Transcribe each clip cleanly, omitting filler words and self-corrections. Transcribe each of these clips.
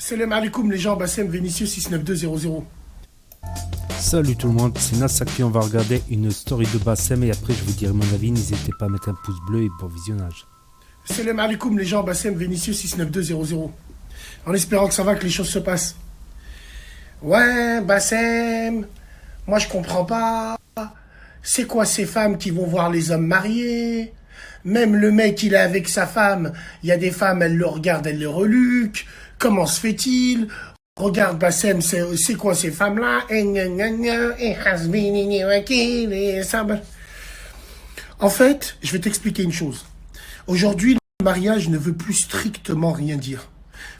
Salam alaikum les gens, Bassem Vénitieux 69200. Salut tout le monde, c'est Nassaki, on va regarder une story de Bassem et après je vous dirai mon avis, n'hésitez pas à mettre un pouce bleu et bon visionnage. Salam alaikum les gens, Bassem Vénitieux 69200. En espérant que ça va, que les choses se passent. Ouais, Bassem, moi je comprends pas. C'est quoi ces femmes qui vont voir les hommes mariés? Même le mec, il est avec sa femme. Il y a des femmes, elles le regardent, elles le reluquent. Comment se fait-il? Regarde, Bassem, c'est quoi ces femmes-là? En fait, je vais t'expliquer une chose. Aujourd'hui, le mariage ne veut plus strictement rien dire.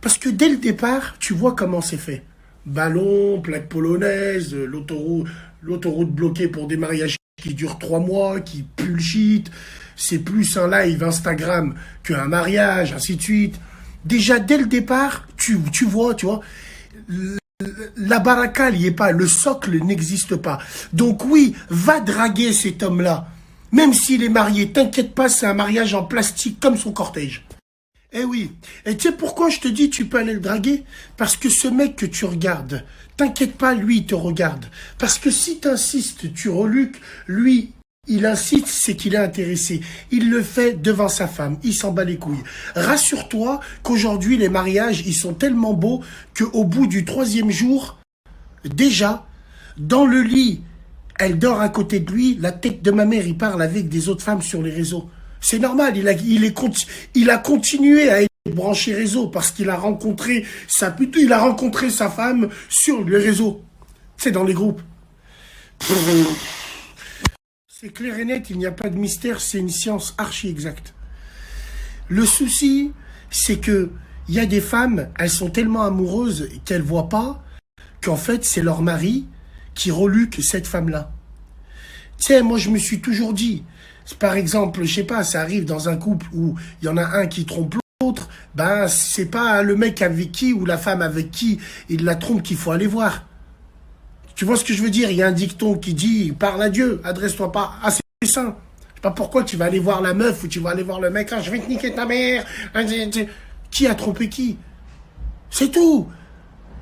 Parce que dès le départ, tu vois comment c'est fait. Ballon, plaque polonaise, l'autoroute bloquée pour des mariages qui durent 3 mois, qui puent le shit. C'est plus un live Instagram qu'un mariage, ainsi de suite. Déjà, dès le départ, tu vois, la baraka, il n'y est pas, le socle n'existe pas. Donc oui, va draguer cet homme-là. Même s'il est marié, t'inquiète pas, c'est un mariage en plastique comme son cortège. Eh oui, et tu sais pourquoi je te dis tu peux aller le draguer? Parce que ce mec que tu regardes, t'inquiète pas, lui, il te regarde. Parce que si t'insistes, tu reluques, lui, il insiste, c'est qu'il est intéressé. Il le fait devant sa femme, il s'en bat les couilles. Rassure-toi qu'aujourd'hui, les mariages, ils sont tellement beaux qu'au bout du 3e jour, déjà, dans le lit, elle dort à côté de lui, la tête de ma mère, il parle avec des autres femmes sur les réseaux. C'est normal, il a continué à être branché réseau parce qu'il a rencontré sa femme sur les réseaux. C'est dans les groupes. C'est clair et net, il n'y a pas de mystère, c'est une science archi exacte. Le souci, c'est que il y a des femmes, elles sont tellement amoureuses qu'elles voient pas qu'en fait, c'est leur mari qui reluque cette femme-là. Tu sais, moi, je me suis toujours dit, par exemple, je sais pas, ça arrive dans un couple où il y en a un qui trompe l'autre, ben, c'est pas le mec avec qui ou la femme avec qui il la trompe qu'il faut aller voir. Tu vois ce que je veux dire? Il y a un dicton qui dit, parle à Dieu, adresse-toi pas à ses saints. Je sais pas pourquoi tu vas aller voir la meuf ou tu vas aller voir le mec, ah, je vais te niquer ta mère. Qui a trompé qui? C'est tout.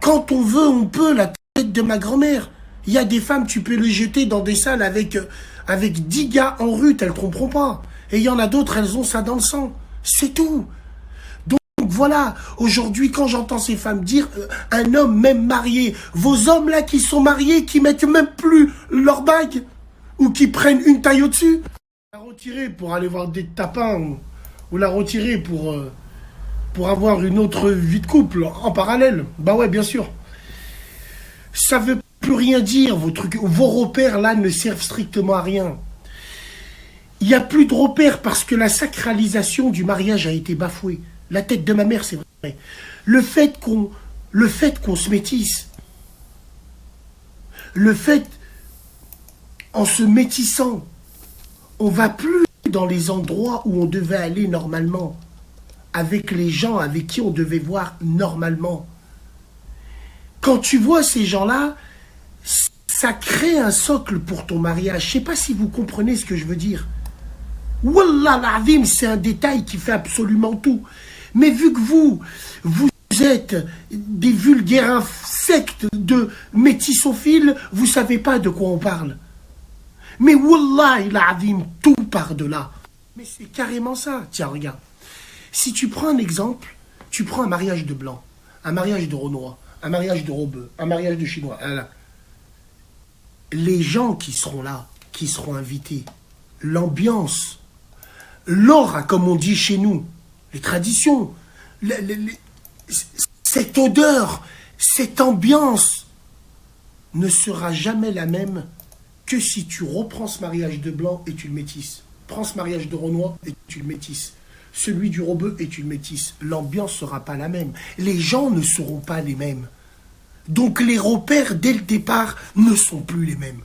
Quand on veut, on peut, la tête de ma grand-mère. Il y a des femmes, tu peux les jeter dans des salles avec 10 gars en rue, elles ne tromperont pas. Et il y en a d'autres, elles ont ça dans le sang. C'est tout. Donc voilà, aujourd'hui, quand j'entends ces femmes dire, un homme même marié, vos hommes là qui sont mariés, qui mettent même plus leur bague, ou qui prennent une taille au-dessus, la retirer pour aller voir des tapins, ou la retirer pour avoir une autre vie de couple en parallèle. Bah ouais, bien sûr. Ça veut plus rien dire, vos trucs, vos repères là ne servent strictement à rien. Il n'y a plus de repères parce que la sacralisation du mariage a été bafouée. La tête de ma mère, c'est vrai. Le fait qu'on se métisse, le fait, en se métissant, on va plus dans les endroits où on devait aller normalement, avec les gens avec qui on devait voir normalement. Quand tu vois ces gens-là, ça crée un socle pour ton mariage. Je ne sais pas si vous comprenez ce que je veux dire. Wallah l'azim, c'est un détail qui fait absolument tout. Mais vu que vous êtes des vulgaires sectes de métissophiles, vous ne savez pas de quoi on parle. Mais wallah l'azim, tout part de là. Mais c'est carrément ça. Tiens, regarde. Si tu prends un exemple, tu prends un mariage de blanc, un mariage de renois, un mariage de rebeu, un mariage de chinois. Les gens qui seront là, qui seront invités, l'ambiance, l'aura, comme on dit chez nous, les traditions, cette odeur, cette ambiance ne sera jamais la même que si tu reprends ce mariage de blanc et tu le métisses. Prends ce mariage de renois et tu le métisses. Celui du rebeu et tu le métisses. L'ambiance ne sera pas la même. Les gens ne seront pas les mêmes. Donc les repères, dès le départ, ne sont plus les mêmes.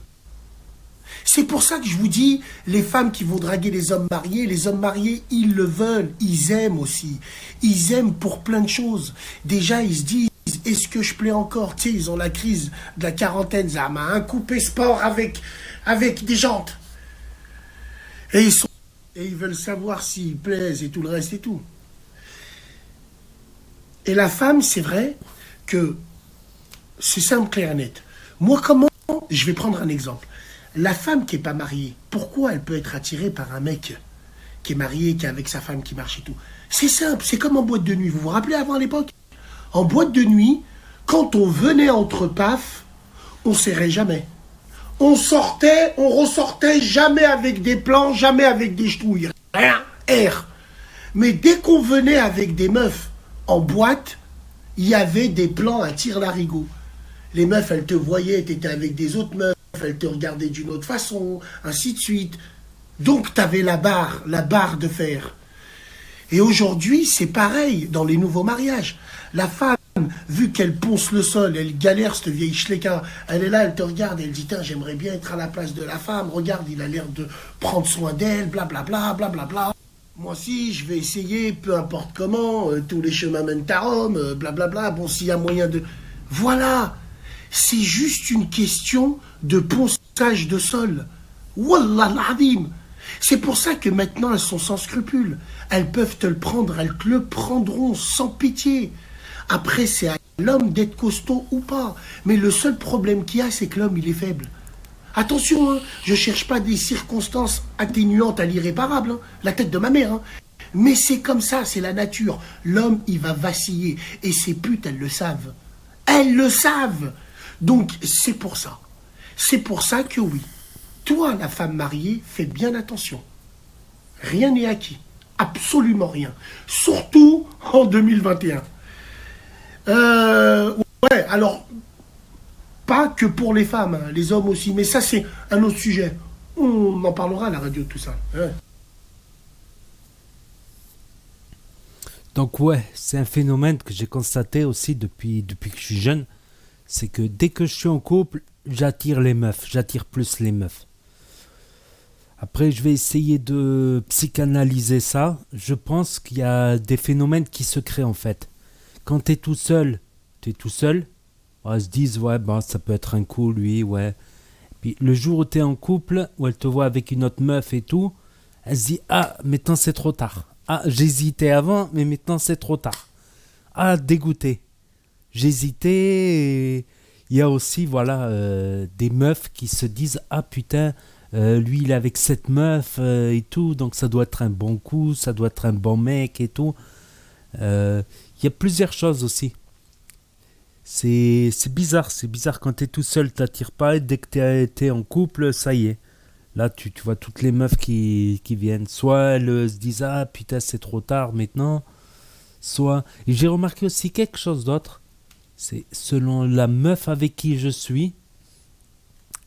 C'est pour ça que je vous dis, les femmes qui vont draguer les hommes mariés, ils le veulent, ils aiment aussi. Ils aiment pour plein de choses. Déjà, ils se disent, est-ce que je plais encore? Tu sais, ils ont la crise de la quarantaine, ça m'a un coupé sport avec des jantes. Et ils veulent savoir s'ils plaisent et tout le reste et tout. Et la femme, c'est vrai, que c'est simple, clair et net. Moi, comment, je vais prendre un exemple. La femme qui n'est pas mariée, pourquoi elle peut être attirée par un mec qui est marié, qui est avec sa femme, qui marche et tout? C'est simple, c'est comme en boîte de nuit. Vous vous rappelez avant à l'époque? En boîte de nuit, quand on venait entre paf, on serrait jamais. On sortait, on ressortait jamais avec des plans, jamais avec des ch'touilles. Rien, air. Mais dès qu'on venait avec des meufs en boîte, il y avait des plans à tire-larigot. Les meufs, elles te voyaient, t'étais avec des autres meufs, elles te regardaient d'une autre façon, ainsi de suite. Donc, t'avais la barre de fer. Et aujourd'hui, c'est pareil dans les nouveaux mariages. La femme, vu qu'elle ponce le sol, elle galère, cette vieille schlecka, elle est là, elle te regarde, elle dit, tiens, j'aimerais bien être à la place de la femme, regarde, il a l'air de prendre soin d'elle, blablabla, blablabla. Moi aussi, je vais essayer, peu importe comment, tous les chemins mènent à Rome, blablabla, bon, s'il y a moyen de... Voilà, c'est juste une question de ponçage de sol. Wallah l'azim. C'est pour ça que maintenant, elles sont sans scrupules. Elles peuvent te le prendre, elles te le prendront sans pitié. Après, c'est à l'homme d'être costaud ou pas. Mais le seul problème qu'il y a, c'est que l'homme, il est faible. Attention, hein, je ne cherche pas des circonstances atténuantes à l'irréparable, hein, la tête de ma mère. Hein. Mais c'est comme ça, c'est la nature. L'homme, il va vaciller. Et ces putes, elles le savent. Elles le savent. Donc, c'est pour ça. C'est pour ça que oui. Toi, la femme mariée, fais bien attention. Rien n'est acquis. Absolument rien. Surtout en 2021. Ouais, alors, pas que pour les femmes, hein, les hommes aussi. Mais ça, c'est un autre sujet. On en parlera à la radio, tout ça. Ouais. Donc ouais, c'est un phénomène que j'ai constaté aussi depuis que je suis jeune. C'est que dès que je suis en couple, j'attire les meufs. J'attire plus les meufs. Après, je vais essayer de psychanalyser ça. Je pense qu'il y a des phénomènes qui se créent en fait. Quand t'es tout seul. Elles se disent, ouais, bah, ça peut être un coup, lui, ouais. Puis le jour où t'es en couple, où elle te voit avec une autre meuf et tout, elle se dit, ah, maintenant c'est trop tard. Ah, j'hésitais avant, mais maintenant c'est trop tard. Ah, dégoûté. J'hésitais et il y a aussi, voilà, des meufs qui se disent, ah putain, lui il est avec cette meuf et tout, donc ça doit être un bon coup, ça doit être un bon mec et tout. Il y a plusieurs choses aussi. C'est bizarre quand t'es tout seul, t'attires pas, et dès que t'es en couple, ça y est. Là, tu vois toutes les meufs qui viennent. Soit elles se disent, ah putain, c'est trop tard maintenant. Soit. Et j'ai remarqué aussi quelque chose d'autre. C'est selon la meuf avec qui je suis,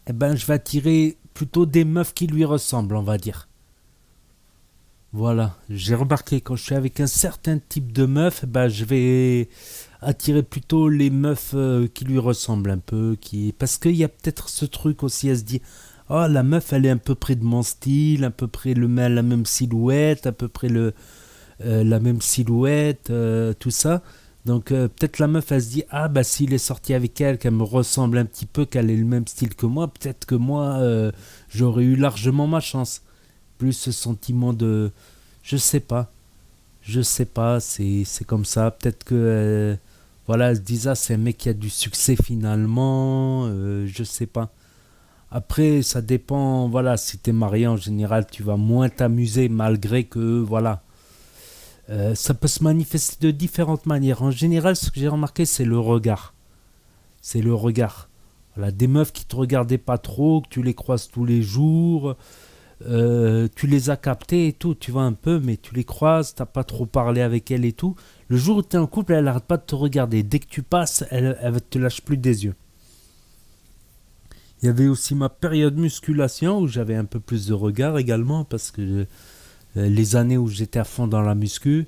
eh ben, je vais attirer plutôt des meufs qui lui ressemblent, on va dire. Voilà, j'ai remarqué quand je suis avec un certain type de meuf, bah, je vais attirer plutôt les meufs qui lui ressemblent un peu, parce qu'il y a peut-être ce truc aussi, elle se dit, oh la meuf elle est à peu près de mon style, à peu près la même silhouette, à peu près la même silhouette, tout ça. Donc peut-être la meuf elle se dit, ah bah s'il est sorti avec elle, qu'elle me ressemble un petit peu, qu'elle ait le même style que moi, peut-être que moi j'aurais eu largement ma chance. Plus ce sentiment de je sais pas, c'est comme ça. Peut-être que voilà, elle se disent, ah c'est un mec qui a du succès finalement, je sais pas. Après ça dépend, voilà, si t'es marié en général tu vas moins t'amuser, malgré que voilà, ça peut se manifester de différentes manières. En général, ce que j'ai remarqué, c'est le regard. Voilà, des meufs qui te regardaient pas trop, que tu les croises tous les jours. Tu les as captées et tout, tu vois un peu, mais tu les croises, t'as pas trop parlé avec elles et tout. Le jour où t'es en couple, elle arrête pas de te regarder. Dès que tu passes, elle te lâche plus des yeux. Il y avait aussi ma période musculation où j'avais un peu plus de regard également, parce que les années où j'étais à fond dans la muscu,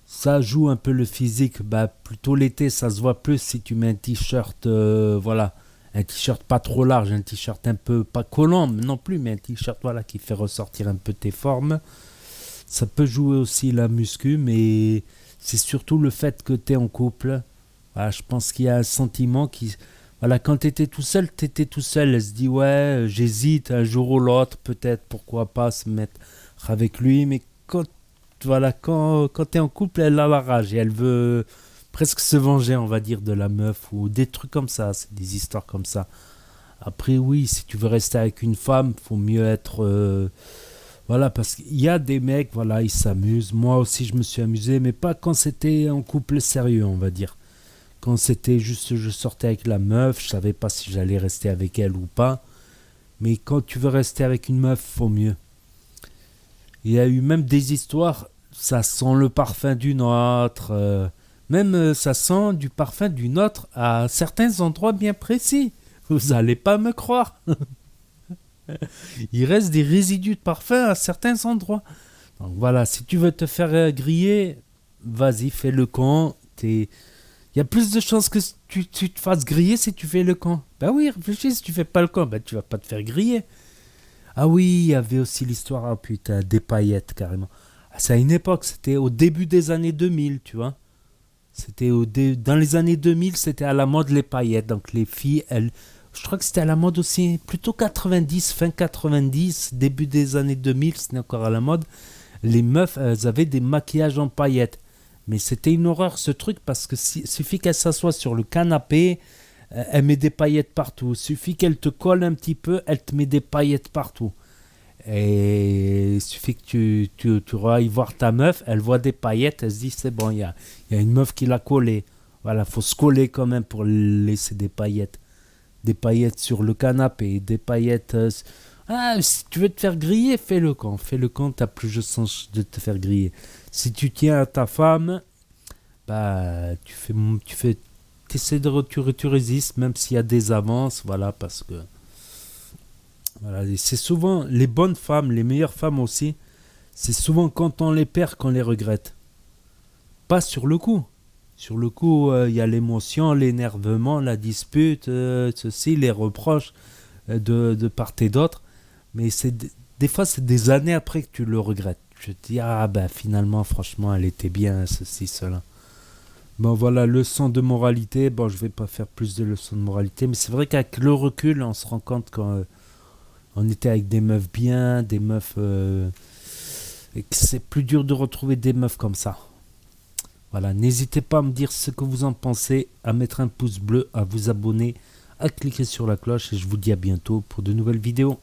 ça joue un peu le physique. Bah, plutôt l'été, ça se voit plus si tu mets un t-shirt, voilà. Un t-shirt pas trop large, un t-shirt un peu, pas collant non plus, mais un t-shirt voilà, qui fait ressortir un peu tes formes. Ça peut jouer aussi la muscu, mais c'est surtout le fait que tu es en couple. Voilà, je pense qu'il y a un sentiment qui... Voilà, quand tu étais tout seul, Elle se dit, ouais, j'hésite un jour ou l'autre, peut-être, pourquoi pas se mettre avec lui. Mais quand tu es en couple, elle a la rage et elle veut presque se venger, on va dire, de la meuf ou des trucs comme ça. C'est des histoires comme ça. Après, oui, si tu veux rester avec une femme, faut mieux être... voilà, parce qu'il y a des mecs, voilà, ils s'amusent. Moi aussi, je me suis amusé, mais pas quand c'était un couple sérieux, on va dire. Quand c'était juste, je sortais avec la meuf, je savais pas si j'allais rester avec elle ou pas. Mais quand tu veux rester avec une meuf, faut mieux. Il y a eu même des histoires, ça sent le parfum d'une autre. Ça sent du parfum d'une autre à certains endroits bien précis. Vous allez pas me croire. Il reste des résidus de parfum à certains endroits. Donc voilà, si tu veux te faire griller, vas-y, fais le con. Il y a plus de chances que tu te fasses griller si tu fais le con. Ben oui, réfléchis, si tu fais pas le con, ben tu vas pas te faire griller. Ah oui, il y avait aussi l'histoire, ah putain, des paillettes carrément. Ah, c'est à une époque, c'était au début des années 2000, tu vois. Dans les années 2000, c'était à la mode les paillettes. Donc les filles, je crois que c'était à la mode aussi, plutôt 90, fin 90, début des années 2000, c'était encore à la mode. Les meufs, elles avaient des maquillages en paillettes. Mais c'était une horreur ce truc parce que suffit qu'elle s'assoie sur le canapé, elle met des paillettes partout. Suffit qu'elle te colle un petit peu, elle te met des paillettes partout. Et il suffit que tu ailles voir ta meuf, elle voit des paillettes, elle se dit c'est bon, il y a une meuf qui l'a collé. Voilà, faut se coller quand même pour laisser des paillettes. Des paillettes sur le canapé, des paillettes... si tu veux te faire griller, fais-le quand. Fais-le quand, t'as plus de chance de te faire griller. Si tu tiens à ta femme, bah, tu résistes, même s'il y a des avances, voilà, parce que... Voilà, et c'est souvent les bonnes femmes, les meilleures femmes aussi, c'est souvent quand on les perd qu'on les regrette. Pas sur le coup. Sur le coup, il y a l'émotion, l'énervement, la dispute, ceci, les reproches de part et d'autre. Mais des fois, c'est des années après que tu le regrettes. Je te dis, ah ben finalement, franchement, elle était bien, ceci, cela. Bon voilà, leçon de moralité. Bon, je vais pas faire plus de leçons de moralité, mais c'est vrai qu'avec le recul, on se rend compte qu'on était avec des meufs bien, des meufs... et que c'est plus dur de retrouver des meufs comme ça. Voilà, n'hésitez pas à me dire ce que vous en pensez, à mettre un pouce bleu, à vous abonner, à cliquer sur la cloche et je vous dis à bientôt pour de nouvelles vidéos.